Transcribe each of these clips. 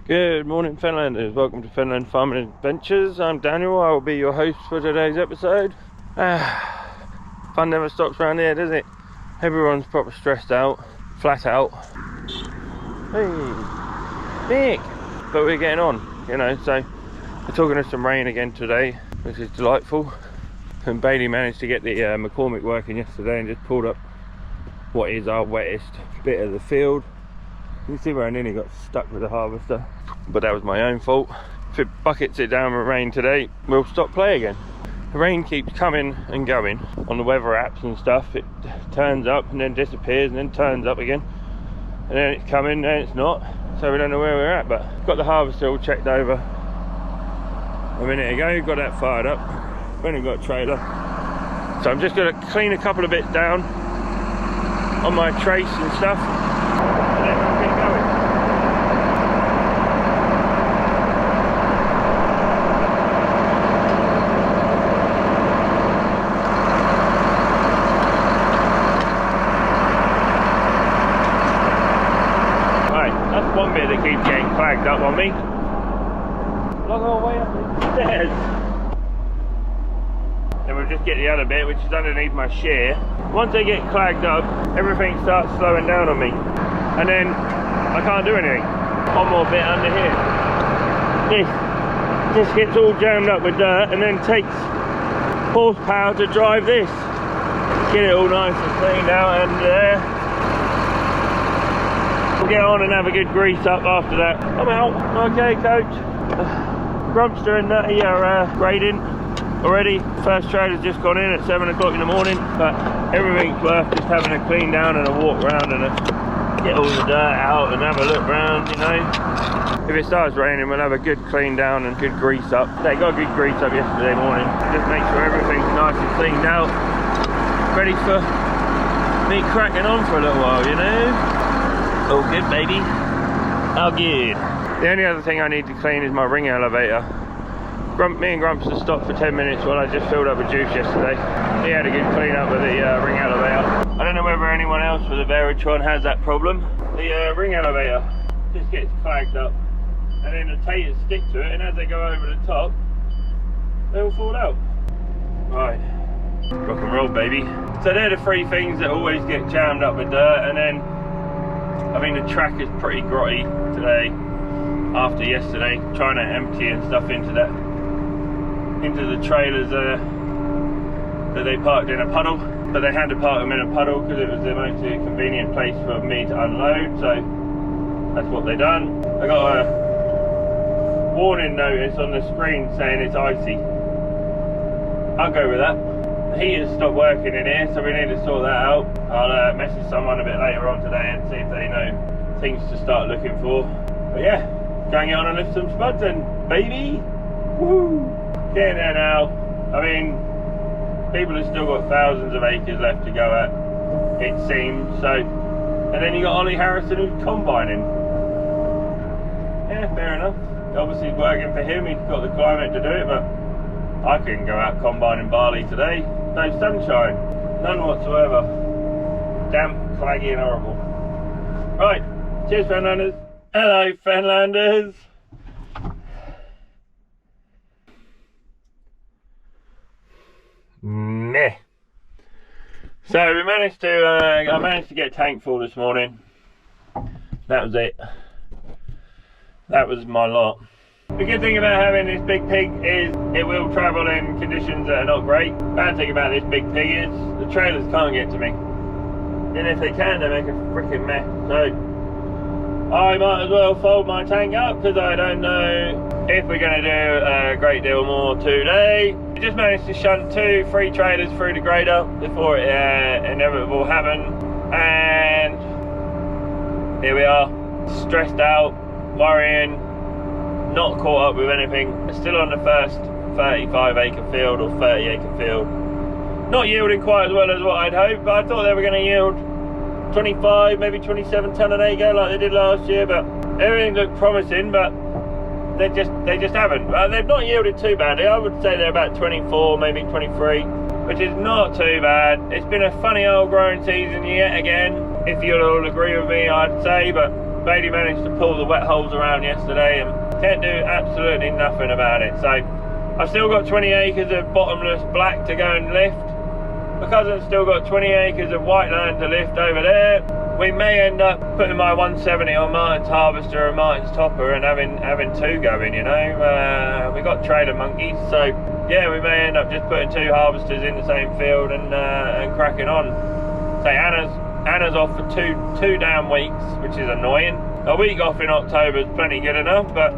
Good morning, Fenlanders. Welcome to Fenland Farming Adventures. I'm Daniel. I will be your host for today's episode. Fun never stops around here, does it? Everyone's proper stressed out, flat out. Hey, Nick! But we're getting on, you know, so we're talking of some rain again today, which is delightful. And Bailey managed to get the McCormick working yesterday and just pulled up what is our wettest bit of the field. You can see where I nearly got stuck with the harvester, but that was my own fault. If it buckets it down with rain today, we'll stop play again. The rain keeps coming and going on the weather apps and stuff. It turns up and then disappears and then turns up again, and then it's coming, then it's not, so we don't know where we're at. But got the harvester all checked over a minute ago, got that fired up, went and got a trailer. So I'm just going to clean a couple of bits down on my trace and stuff, and then I'll get going. Right, that's one bit that keeps getting flagged up on me. Look all the way up the stairs. Then we'll just get the other bit, which is underneath my shear. Once they get clagged up, everything starts slowing down on me, and then I can't do anything. One more bit under here. This just gets all jammed up with dirt, and then takes horsepower to drive this. Get it all nice and cleaned out, and we'll get on and have a good grease up after that. I'm out. Okay, coach. Grumpster and Nutty are grading already. First trailer's just gone in at 7 o'clock in the morning, but everything's worth just having a clean down and a walk around and get all the dirt out and have a look round, you know. If it starts raining, we'll have a good clean down and good grease up. They got a good grease up yesterday morning. Just make sure everything's nice and cleaned out, ready for me cracking on for a little while, you know. All good, baby. All good. The only other thing I need to clean is my ring elevator. Me and Grumps have stopped for 10 minutes while I just filled up with juice yesterday. He had a good clean up with the ring elevator. I don't know whether anyone else with a Veritron has that problem. The ring elevator just gets flagged up, and then the taters stick to it, and as they go over the top, they all fall out. Right, rock and roll, baby. So they're the three things that always get jammed up with dirt, and then, I mean, the track is pretty grotty today after yesterday, trying to empty and stuff into the trailers that they parked in a puddle, but they had to park them in a puddle because it was the most convenient place for me to unload, so that's what they done. I got a warning notice on the screen saying it's icy. I'll go with that. The heater's stopped working in here, so we need to sort that out. I'll message someone a bit later on today and see if they know things to start looking for. But yeah, go and get on and lift some spuds then, baby. Woo! Getting there now. I mean, people have still got thousands of acres left to go at, it seems. So, and then you got Ollie Harrison who's combining. Yeah, fair enough. Obviously working for him, he's got the climate to do it, but I couldn't go out combining barley today. No sunshine, none whatsoever. Damp, claggy and horrible. Right, cheers Fenlanders. Hello Fenlanders. Meh. So we managed to, I managed to get tank full this morning. That was it. That was my lot. The good thing about having this big pig is it will travel in conditions that are not great. Bad thing about this big pig is the trailers can't get to me. And if they can, they make a freaking mess. So I might as well fold my tank up because I don't know if we're going to do a great deal more today. We just managed to shunt 3 trailers through the grader before it inevitable happened, and here we are, stressed out, worrying, not caught up with anything. Still on the first 35 acre field or 30 acre field, not yielding quite as well as what I'd hoped, but I thought they were going to yield 25, maybe 27 tonne an acre like they did last year, but everything looked promising, but they just haven't. They've not yielded too badly. I would say they're about 24, maybe 23, which is not too bad. It's been a funny old growing season yet again, if you'll all agree with me, I'd say, but Lady managed to pull the wet holes around yesterday and can't do absolutely nothing about it. So I've still got 20 acres of bottomless black to go and lift. Because I've still got 20 acres of white land to lift over there, we may end up putting my 170 on Martin's harvester and Martin's topper and having two going, you know. We got trailer monkeys, so yeah, we may end up just putting two harvesters in the same field and cracking on. So Anna's off for two damn weeks, which is annoying. A week off in October is plenty good enough, but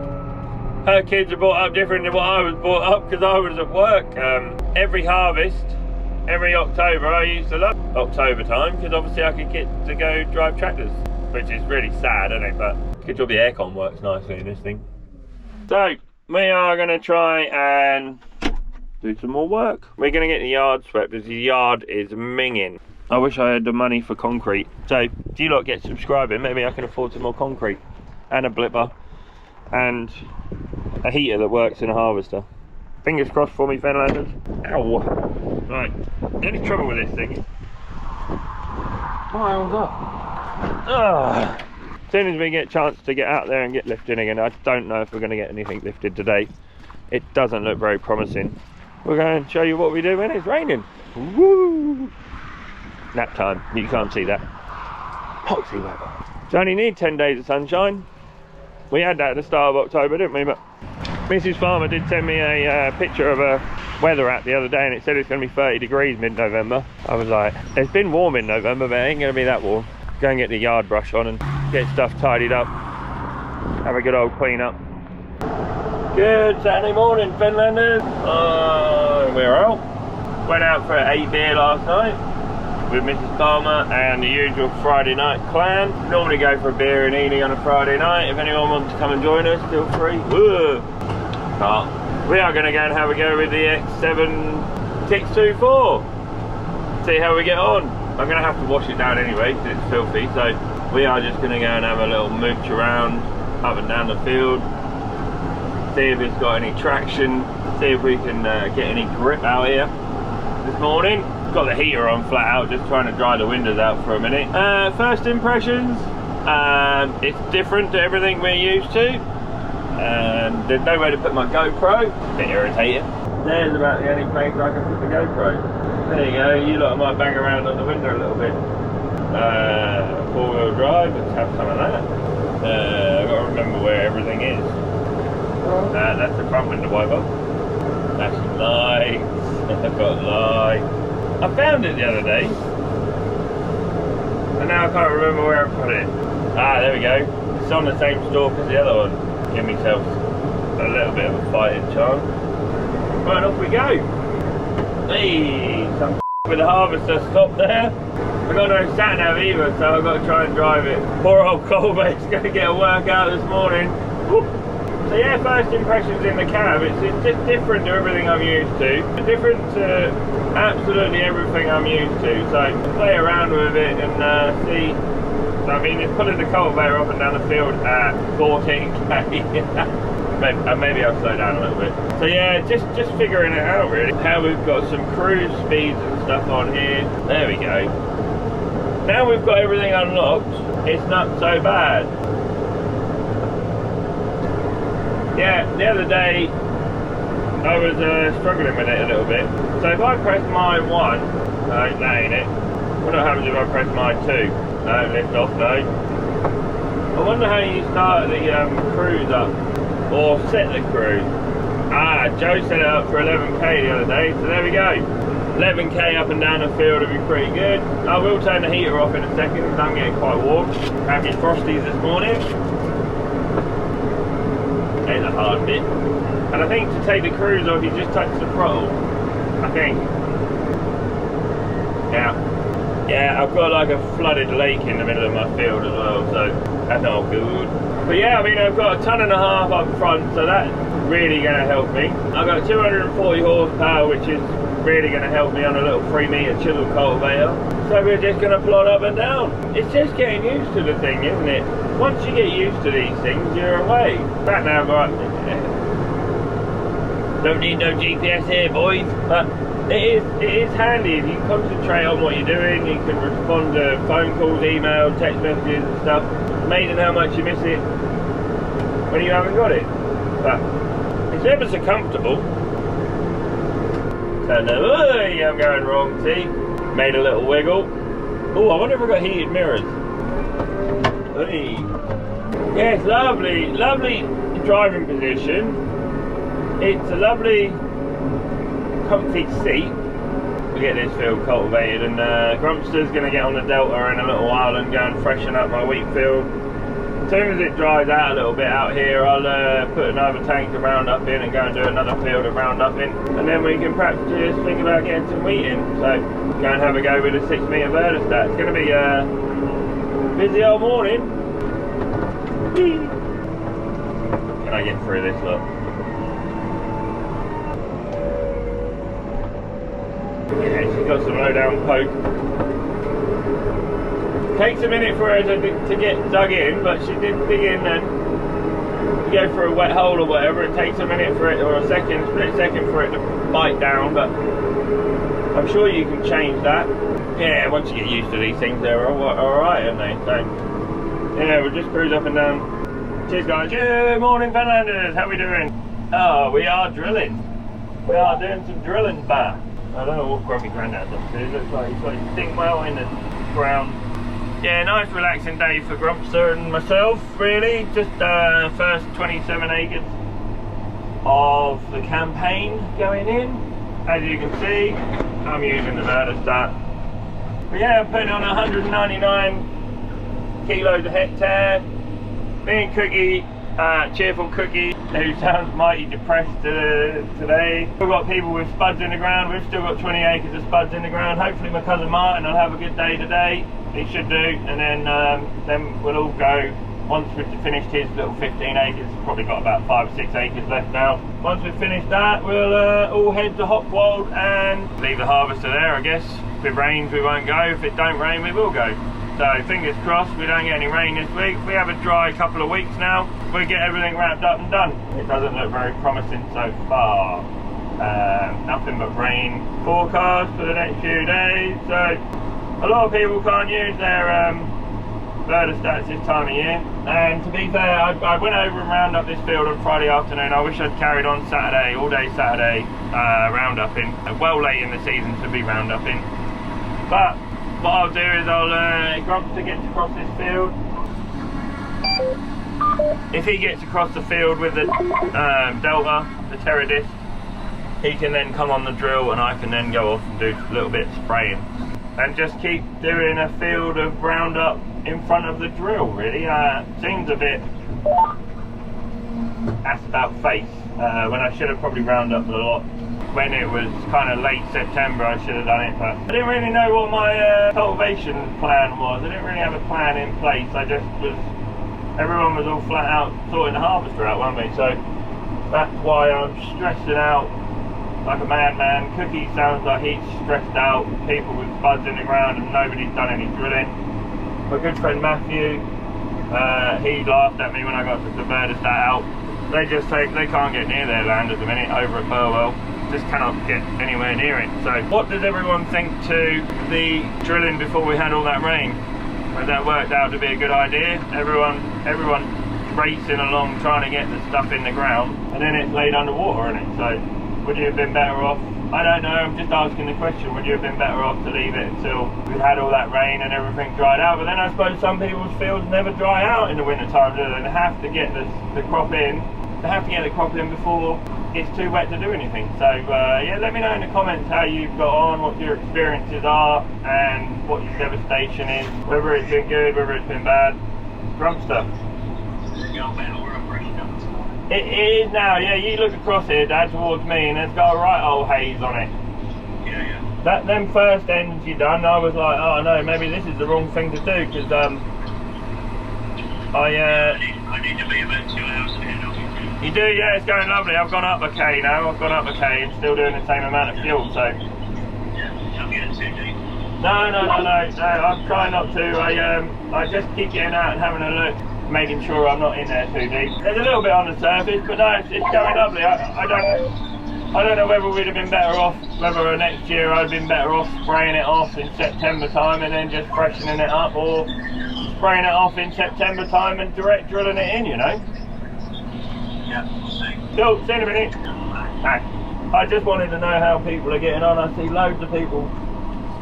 her kids are brought up different than what I was brought up because I was at work. Every harvest, every October, I used to love October time because obviously I could get to go drive tractors, which is really sad, isn't it? But good job the aircon works nicely in this thing. So we are going to try and do some more work. We're going to get the yard swept because the yard is minging. I wish I had the money for concrete. So if you lot get subscribing, maybe I can afford some more concrete and a blipper and a heater that works in a harvester. Fingers crossed for me, Fenlanders. Ow. Right, the only trouble with this thing is miles up. Ugh. As soon as we get a chance to get out there and get lifting again, I don't know if we're going to get anything lifted today. It doesn't look very promising. We're going to show you what we do when it's raining. Woo! Nap time, you can't see that. Poxy weather. So only need 10 days of sunshine. We had that at the start of October, didn't we? But Mrs. Farmer did send me a picture of a weather app the other day and it said it's going to be 30 degrees mid-November. I was like, it's been warm in November, but it ain't going to be that warm. Go and get the yard brush on and get stuff tidied up. Have a good old clean up. Good Saturday morning, Fenlanders. We're out. Went out for 8 beer last night with Mrs. Farmer and the usual Friday night clan. Normally go for a beer in Ely on a Friday night. If anyone wants to come and join us, feel free. Woo! We are going to go and have a go with the X7 624. See how we get on. I'm going to have to wash it down anyway because it's filthy. So we are just going to go and have a little mooch around up and down the field. See if it's got any traction. See if we can get any grip out here this morning. Got the heater on flat out, just trying to dry the windows out for a minute. First impressions, it's different to everything we're used to. There's nowhere to put my GoPro, a bit irritating. There's about the only place I can put the GoPro. There you go, you lot might bang around on the window a little bit. 4-wheel drive, let's have some of that. I've got to remember where everything is. That's the front window wiper. That's lights, I've got lights. I found it the other day, and now I can't remember where I put it. Ah, there we go. It's on the same stalk as the other one. Give myself a little bit of a fighting chance. Right, off we go. Hey, some with the harvester stopped there. I've got no sat nav either, so I've got to try and drive it. Poor old Colbert's going to get a workout this morning. Whoop. So yeah, first impressions in the cab, it's just different to everything I'm used to. Different to absolutely everything I'm used to. So play around with it and see. So I mean, it's pulling the cultivator up and down the field at 14k. maybe I'll slow down a little bit. So yeah, just figuring it out really. How we've got some cruise speeds and stuff on here. There we go. Now we've got everything unlocked, it's not so bad. Yeah, the other day I was struggling with it a little bit. So if I press my 1, that ain't it. What happens if I press my 2? Lift off, no. I wonder how you start the cruise up, or set the cruise. Ah, Joe set it up for 11k the other day, so there we go. 11k up and down the field will be pretty good. I will turn the heater off in a second because I'm getting quite warm. Had my frosties this morning. There's a hard bit. And I think to take the cruise off, you just touch the throttle. I think. Yeah, I've got like a flooded lake in the middle of my field as well, so that's not good. But yeah, I mean, I've got 1.5 tons up front, so that's really going to help me. I've got 240 horsepower, which is really going to help me on a little 3 metre chisel cultivator. So we're just going to plod up and down. It's just getting used to the thing, isn't it? Once you get used to these things, you're away. Back now, right? Don't need no GPS here, boys. But it is handy if you concentrate on what you're doing. You can respond to phone calls, emails, text messages and stuff. Amazing how much you miss it when you haven't got it. But it's ever so comfortable. So no, hey, I'm going wrong, see? Made a little wiggle. Oh, I wonder if I've got heated mirrors. Hey. Yeah, it's lovely, lovely driving position. It's a lovely, comfy seat. We get this field cultivated, and Grumpster's going to get on the Delta in a little while and go and freshen up my wheat field. As soon as it dries out a little bit out here, I'll put another tank of Roundup in and go and do another field of Roundup in, and then we can perhaps just think about getting some wheat in. So go and have a go with a 6 metre Verdostat. It's going to be a busy old morning. Can I get through this lot? Yeah, she's got some low down poke. Takes a minute for her to get dug in, but she did dig in and go for a wet hole or whatever. It takes a minute for it, or a second, split second for it to bite down, but I'm sure you can change that. Yeah, once you get used to these things, they're alright, aren't they? So, yeah, we'll just cruise up and down. Cheers, guys. Good morning, Fenlanders. How we doing? Oh, we are drilling. We are doing some drilling, bah. I don't know what Grumpy Grandad's up to. It looks like he's got his ding well in the ground. Yeah, nice relaxing day for Grumpster and myself, really. Just first 27 acres of the campaign going in. As you can see, I'm using the Verdostat. But yeah, I'm putting on 199 kilos a hectare. Me and Cookie, cheerful Cookie, who sounds mighty depressed today. We've got people with spuds in the ground. We've still got 20 acres of spuds in the ground. Hopefully my cousin Martin will have a good day today. He should do, and then we'll all go. Once we've finished his little 15 acres, probably got about 5 or 6 acres left now. Once we've finished that, we'll all head to Hopwold and leave the harvester there, I guess. If it rains, we won't go. If it don't rain, we will go. So fingers crossed we don't get any rain this week. If we have a dry couple of weeks now, we'll get everything wrapped up and done. It doesn't look very promising so far. Nothing but rain forecast for the next few days. So a lot of people can't use their Verdostats this time of year. And to be fair, I went over and round up this field on Friday afternoon. I wish I'd carried on Saturday, all day Saturday, roundupping. Well late in the season to be roundupping. But what I'll do is Grumpster gets across this field. If he gets across the field with the Delta, the Terradisc, he can then come on the drill and I can then go off and do a little bit of spraying. And just keep doing a field of Roundup in front of the drill, really. Seems a bit ass about face, when I should have probably rounded up a lot. When it was kind of late September, I should have done it, but I didn't really know what my cultivation plan was. I didn't really have a plan in place. Everyone was all flat out sorting the harvester out, weren't we? So that's why I'm stressing out like a madman. Cookie sounds like he's stressed out. People with spuds in the ground and nobody's done any drilling. My good friend Matthew, he laughed at me when I got the Verdostat out. They just say they can't get near their land at the minute over at Burwell. Just cannot get anywhere near it. So what does everyone think to the drilling before we had all that rain? Well, that worked out to be a good idea. Everyone racing along trying to get the stuff in the ground, and then it's laid underwater in it. So would you have been better off? I don't know, I'm just asking the question. Would you have been better off to leave it until we had all that rain and everything dried out? But then I suppose some people's fields never dry out in the winter time, do they? They have to get the crop in. They have to get the crop in before it's too wet to do anything. So yeah, let me know in the comments how you've got on, what your experiences are, and what your devastation is. Whether it's been good, whether it's been bad. Grumpster. It is now, yeah. You look across here, Dad, towards me, and it's got a right old haze on it. Yeah. Them first ends you done, I was like, oh no, maybe this is the wrong thing to do, because I need to be about 2 hours ahead. You do, yeah, it's going lovely. I've gone up a K now. I've gone up a K and still doing the same amount of fuel, so. Yeah, I'm getting too deep. No, I'm trying not to. I just keep getting out and having a look, making sure I'm not in there too deep. There's a little bit on the surface, but no, it's going lovely. I don't know whether we'd have been better off, whether next year I'd been better off spraying it off in September time and then just freshening it up, or spraying it off in September time and direct drilling it in, you know. Yeah, see. Cool, see you in a minute. Hey, I just wanted to know how people are getting on. I see loads of people.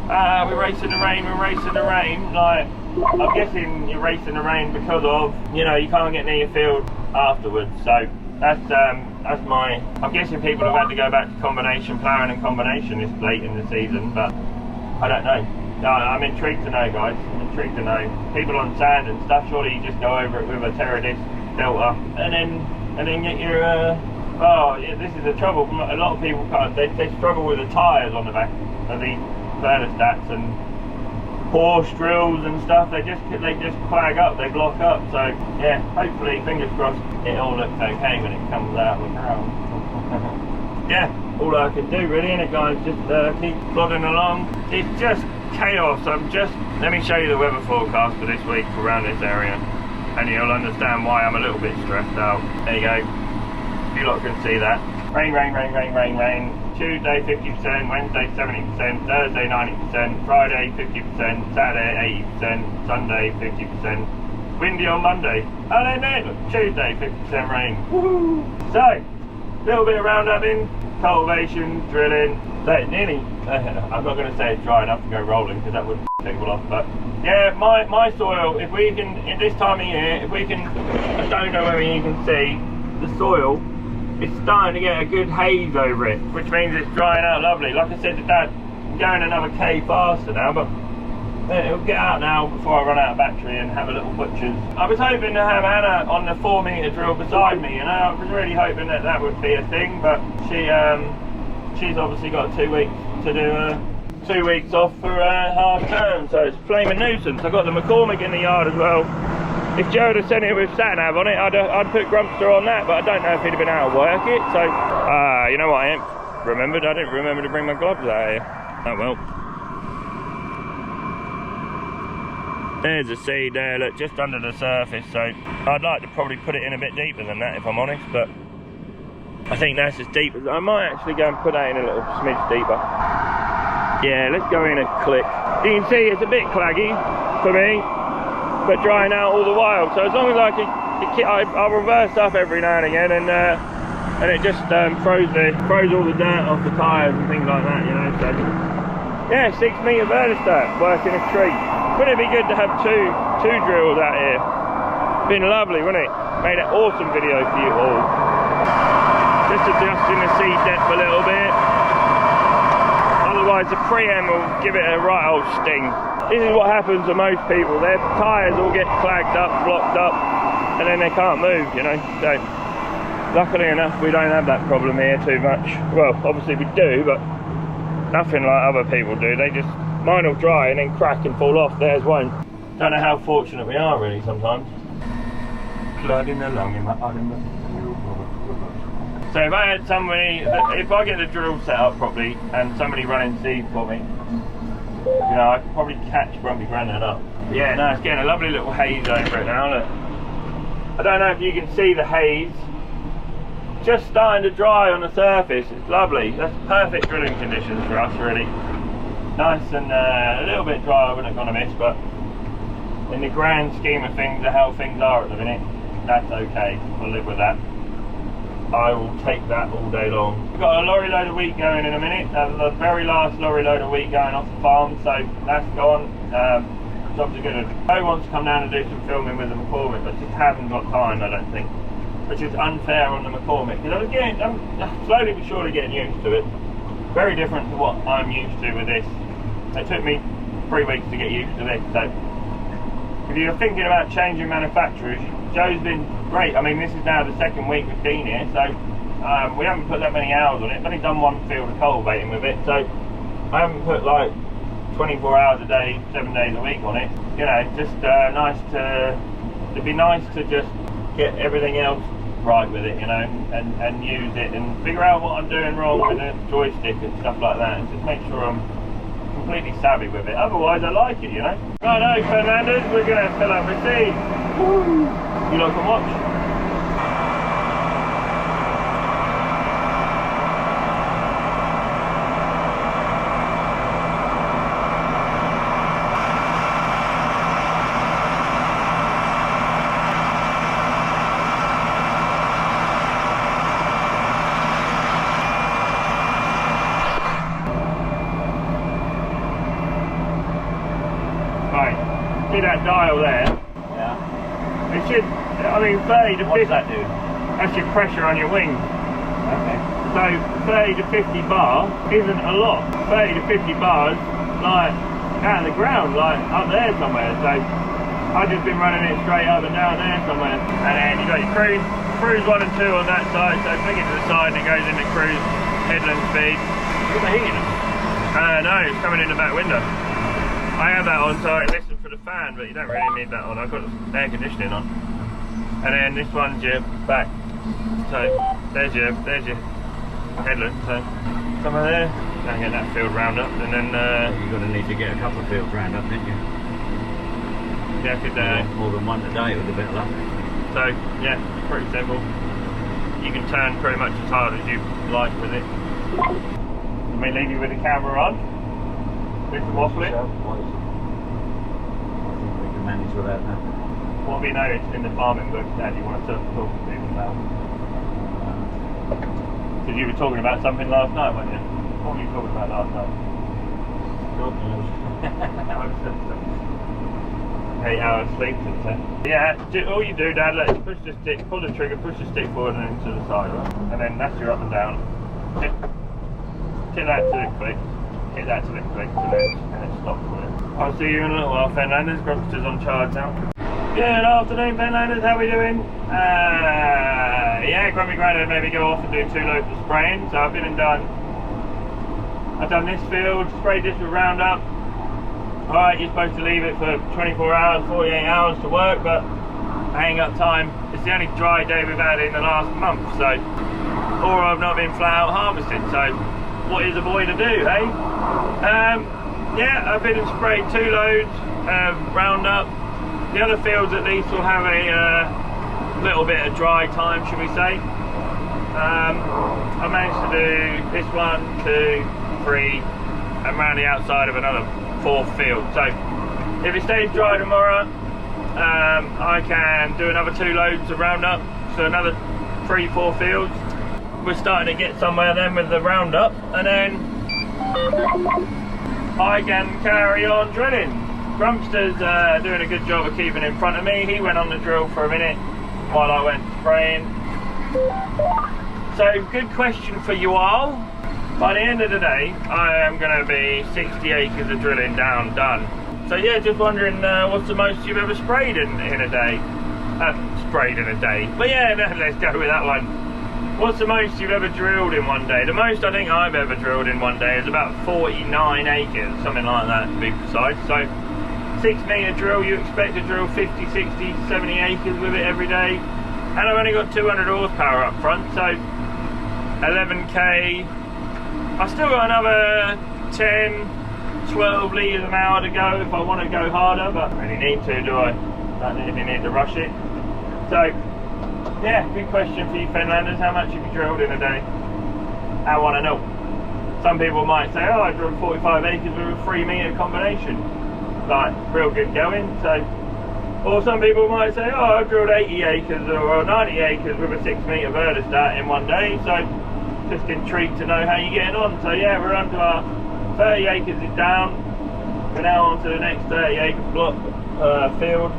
We're racing the rain, we're racing the rain. Like, I'm guessing you're racing the rain because of, you know, you can't get near your field afterwards. So that's my. I'm guessing people have had to go back to combination ploughing and combination this late in the season, but I don't know. No, I'm intrigued to know, guys. I'm intrigued to know. People on sand and stuff. Surely you just go over it with a Terra Disc Delta, and then get your. Oh, yeah, this is the trouble. A lot of people can't. They struggle with the tyres on the back of the thermostats and Porsche drills and stuff. They just flag up. They block up. So yeah, hopefully, fingers crossed, it all looks okay when it comes out of the ground. Yeah, all I can do really, innit, guys? Just keep plodding along. It's just chaos. Let me show you the weather forecast for this week around this area, and you'll understand why I'm a little bit stressed out. There you go. You lot can see that. Rain, rain, rain, rain, rain, rain. Tuesday 50%, Wednesday 70%, Thursday 90%, Friday 50%, Saturday 80%, Sunday 50%. Windy on Monday. Oh, no, look, Tuesday 50% rain. Woohoo! So, a little bit of roundupping, cultivation, drilling. So nearly, I'm not going to say it's dry enough to go rolling because that would people off, but yeah, my soil, if we can, in this time of year, if we can, I don't know whether you can see, the soil, it's starting to get a good haze over it, which means it's drying out lovely. Like I said to Dad, I'm going another K faster now, but it'll get out now before I run out of battery and have a little butcher's. I was hoping to have Anna on the 4-metre drill beside me, you know. I was really hoping that would be a thing, but she's obviously got 2 weeks to do 2 weeks off for half term, so it's a flaming nuisance. I've got the McCormick in the yard as well. If Joe had sent it with sat-nav on it, I'd put Grumpster on that, but I don't know if he'd have been able to work it. So, you know what, I didn't remember to bring my gloves out here. Oh well. There's a seed there, look, just under the surface. So I'd like to probably put it in a bit deeper than that, if I'm honest, but I think that's as deep as I might actually go and put that in a little smidge deeper. Yeah, let's go in a click. You can see it's a bit claggy for me, but drying out all the while. So as long as I'll reverse up every now and again, and it just froze all the dirt off the tyres and things like that, you know. So yeah, 6-metre vertistat working a treat. Wouldn't it be good to have two drills out here? Been lovely, wouldn't it? Made an awesome video for you all. Just adjusting the seed depth a little bit. Otherwise the pream will give it a right old sting. This is what happens to most people. Their tyres all get clagged up, blocked up, and then they can't move, you know. So luckily enough, we don't have that problem here too much. Well, obviously we do, but nothing like other people do. Mine will dry and then crack and fall off. Theirs won't. Don't know how fortunate we are really sometimes. Plodding along in my autumn. So if I had somebody, if I get the drill set up properly and somebody running seed for me, you know, I could probably catch Grumpy Grandad up. But yeah, no, it's getting a lovely little haze over it now, look. I don't know if you can see the haze. Just starting to dry on the surface, it's lovely. That's perfect drilling conditions for us, really. Nice and a little bit dry, I wouldn't have gone amiss, but in the grand scheme of things, how things are at the minute, that's okay. We'll live with that. I will take that all day long. We've got a lorry load of wheat going in a minute. The very last lorry load of wheat going off the farm, so that's gone. Jobs are good. Joe wants to come down and do some filming with the McCormick, but just haven't got time, I don't think. Which is unfair on the McCormick, because I'm slowly but surely getting used to it. Very different to what I'm used to with this. It took me 3 weeks to get used to this, so if you're thinking about changing manufacturers, Joe's been great. I mean, this is now the 2nd week we've been here, so we haven't put that many hours on it. I've only done 1 field of cultivating with it, so I haven't put like 24 hours a day, 7 days a week on it. You know, just it'd be nice to just get everything else right with it, you know, and use it and figure out what I'm doing wrong with the joystick and stuff like that, and just make sure I'm completely savvy with it. Otherwise I like it, you know. Righto, Fernandez, we're going to fill up with seed. Woo! You lot can watch. see that dial there? Yeah. It should, I mean, 30 to 50. What does that do? That's your pressure on your wings. Okay. So 30 to 50 bar isn't a lot. 30 to 50 bars, like out of the ground, like up there somewhere. So I've just been running it straight up and down there somewhere. And then you got your cruise 1 and 2 on that side. So flick it to the side and it goes into cruise headland speed. You got the heating on? No, it's coming in the back window. I have that on so I can listen for the fan, but you don't really need that on. I've got air conditioning on. And then this one's your back. So there's your headland. So somewhere there. Don't get that field round up, and then You're going to need to get a couple of fields round up, didn't you? yeah, could More than one today with a bit of luck. so yeah, pretty simple. You can turn pretty much as hard as you like with it. Let me leave you with the camera on. With the waffle it. I think we can manage without that. What have you noticed in the farming book that you want to talk to people about? Because you were talking about something last night, weren't you? What were you talking about last night? God knows. 8 hours sleep since then. Yeah, all you do, Dad, let's push the stick, pull the trigger, push the stick forward and then to the side, right? And then that's your up and down. Hit that to the click, hit that to the click, and then stop for it. I'll see you in a little while, Fenlanders. Grumpster's on charge now. Good afternoon, Fenlanders. How we doing? Yeah, Grumpy Grandad made me go off and do 2 loads of spraying. So I've been and done. I've done this field, sprayed this with Roundup. Alright, you're supposed to leave it for 24 hours, 48 hours to work, but I ain't got time. It's the only dry day we've had in the last month, so, or I've not been flat out harvesting, so what is a boy to do, hey? Yeah, I've been and sprayed 2 loads of Roundup. The other fields at least will have a little bit of dry time, should we say. I managed to do this 1, 2, 3, and round the outside of another 4th field. So if it stays dry tomorrow, I can do another 2 loads of Roundup, so another 3, 4 fields. We're starting to get somewhere then with the Roundup, and then I can carry on drilling. Grumpster's doing a good job of keeping in front of me. He went on the drill for a minute while I went spraying. So good question for you all. By the end of the day, I am going to be 60 acres of drilling done. So yeah, just wondering what's the most you've ever sprayed in a day? Sprayed in a day. But yeah, let's go with that one. What's the most you've ever drilled in one day? The most I think I've ever drilled in one day is about 49 acres, something like that to be precise. So 6 metre drill, you expect to drill 50, 60, 70 acres with it every day. And I've only got 200 horsepower up front, so 11k. I've still got another 10, 12 litres an hour to go if I want to go harder, but I don't really need to, do I? Don't really need to rush it. So, yeah, good question for you Fenlanders. How much have you drilled in a day? I want to know. Some people might say, oh, I drilled 45 acres with a 3 metre combination. Like, real good going. So, or some people might say, oh, I drilled 80 acres or 90 acres with a 6 metre verdistat in one day. So, just intrigued to know how you're getting on. So yeah, we're on to our 30 acres is down. We're now on to the next 30 acre block field.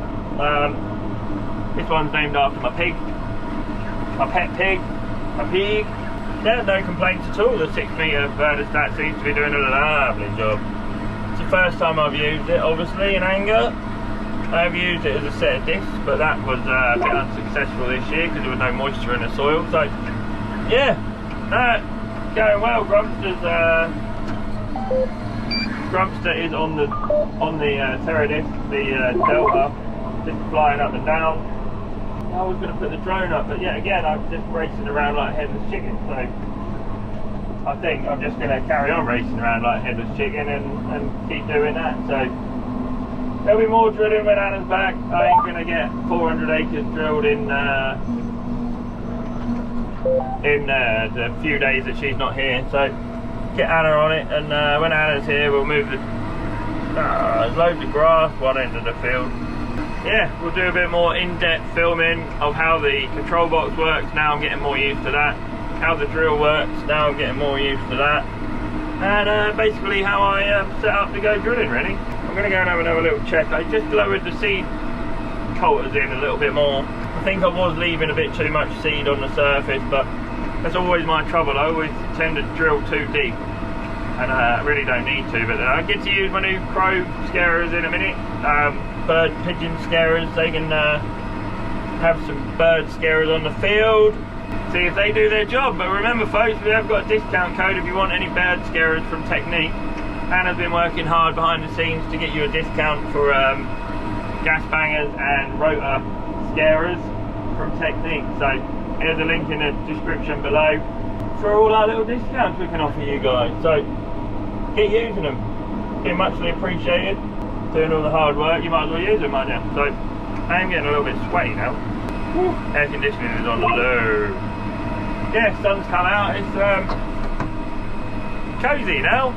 This one's named after my pig, my pet pig, my pig. Yeah, no complaints at all. The 6 metre verdistat seems to be doing a lovely job. It's the first time I've used it, obviously, in anger. I have used it as a set of discs, but that was a bit unsuccessful this year because there was no moisture in the soil. So yeah. Going well. Grumpster is on the Terradisc, the Delta, just flying up and down. I was going to put the drone up, but yeah, again, I'm just racing around like a headless chicken. So I think I'm just going to carry on racing around like a headless chicken and keep doing that. So there'll be more drilling when Anna's back. I ain't going to get 400 acres drilled in the few days that she's not here, so get Anna on it, and when Anna's here we'll move the there's loads of grass one end of the field. Yeah, we'll do a bit more in-depth filming of how the control box works. Now I'm getting more used to that. How the drill works, now I'm getting more used to that. And basically how I set up to go drilling, really. I'm going to go and have another little check. I just lowered the seed coulters in a little bit more. I think I was leaving a bit too much seed on the surface, but that's always my trouble. I always tend to drill too deep, and I really don't need to. But I get to use my new crow scarers in a minute. Bird pigeon scarers. They can have some bird scarers on the field, see if they do their job. But remember folks, we have got a discount code if you want any bird scarers from Techneat. Hannah's been working hard behind the scenes to get you a discount for gas bangers and rotor scarers from Techneat. So here's a link in the description below for all our little discounts we can offer you guys. So get using them, be muchly appreciated. Doing all the hard work, you might as well use them, aren't you? So I am getting a little bit sweaty now. Woo. Air conditioning is on low. Yeah, sun's come out. It's cozy now.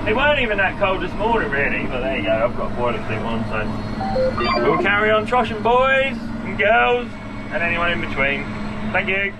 It weren't even that cold this morning really, but there you go, I've got a boiler suit on, so we'll carry on troshing, boys and girls and anyone in between. Thank you.